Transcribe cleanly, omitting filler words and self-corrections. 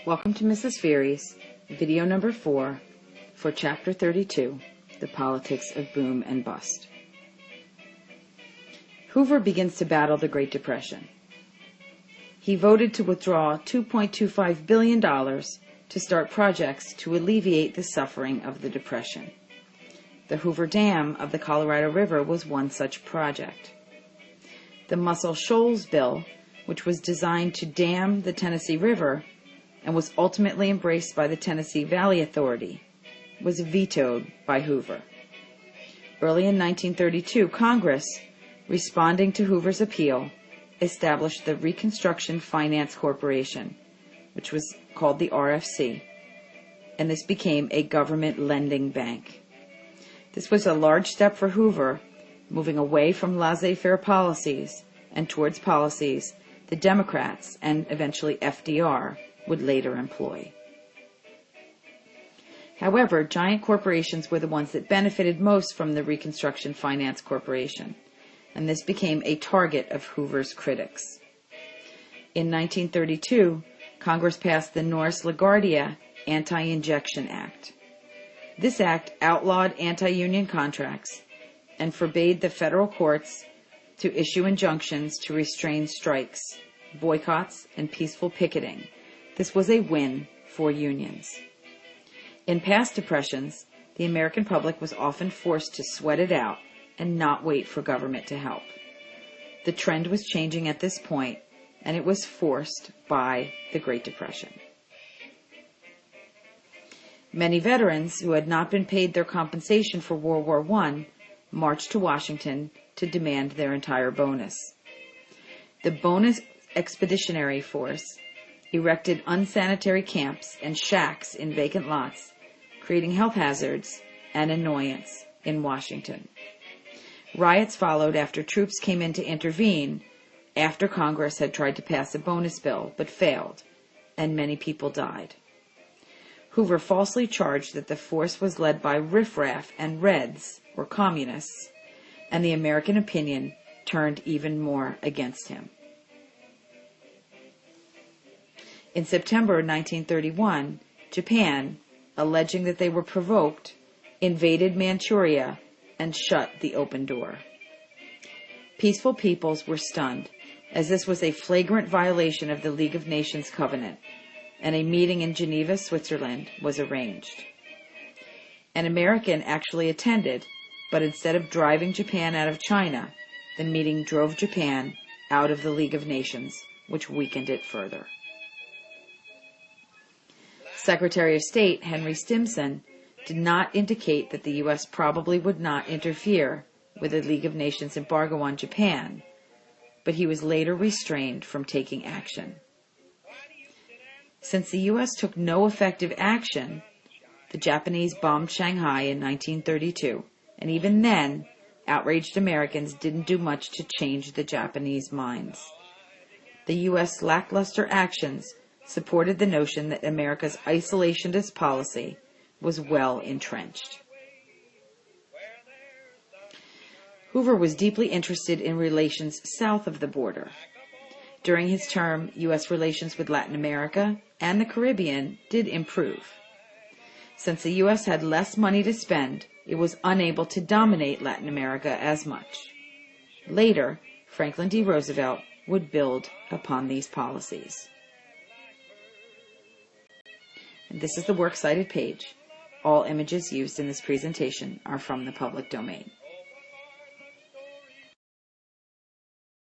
Welcome to Mrs. Feighery's video number 4 for Chapter 32, The Politics of Boom and Bust. Hoover begins to battle the Great Depression. He voted to withdraw $2.25 billion to start projects to alleviate the suffering of the Depression. The Hoover Dam of the Colorado River was one such project. The Muscle Shoals Bill, which was designed to dam the Tennessee River and was ultimately embraced by the Tennessee Valley Authority, was vetoed by Hoover. Early in 1932, Congress, responding to Hoover's appeal, established the Reconstruction Finance Corporation, which was called the RFC, and this became a government lending bank. This was a large step for Hoover, moving away from laissez-faire policies and towards policies the Democrats and eventually FDR would later employ. However, giant corporations were the ones that benefited most from the Reconstruction Finance Corporation, and this became a target of Hoover's critics. In 1932, Congress passed the Norris-LaGuardia Anti-Injection Act. This act outlawed anti-union contracts and forbade the federal courts to issue injunctions to restrain strikes, boycotts, and peaceful picketing. This was a win for unions. In past depressions, the American public was often forced to sweat it out and not wait for government to help. The trend was changing at this point, and it was forced by the Great Depression. Many veterans who had not been paid their compensation for World War I marched to Washington to demand their entire bonus. The Bonus Expeditionary Force erected unsanitary camps and shacks in vacant lots, creating health hazards and annoyance in Washington. Riots followed after troops came in to intervene after Congress had tried to pass a bonus bill but failed, and many people died. Hoover falsely charged that the force was led by riffraff and Reds, or communists, and the American opinion turned even more against him. In September 1931, Japan, alleging that they were provoked, invaded Manchuria and shut the open door. Peaceful peoples were stunned, as this was a flagrant violation of the League of Nations covenant, and a meeting in Geneva, Switzerland, was arranged. An American actually attended, but instead of driving Japan out of China, the meeting drove Japan out of the League of Nations, which weakened it further. Secretary of State Henry Stimson did not indicate that the U.S. probably would not interfere with the League of Nations embargo on Japan, but he was later restrained from taking action. Since the U.S. took no effective action, the Japanese bombed Shanghai in 1932, and even then, outraged Americans didn't do much to change the Japanese minds. The U.S. lackluster actions supported the notion that America's isolationist policy was well entrenched. Hoover was deeply interested in relations south of the border. During his term, U.S. relations with Latin America and the Caribbean did improve. Since the U.S. had less money to spend, it was unable to dominate Latin America as much. Later, Franklin D. Roosevelt would build upon these policies. And this is the works cited page. All images used in this presentation are from the public domain.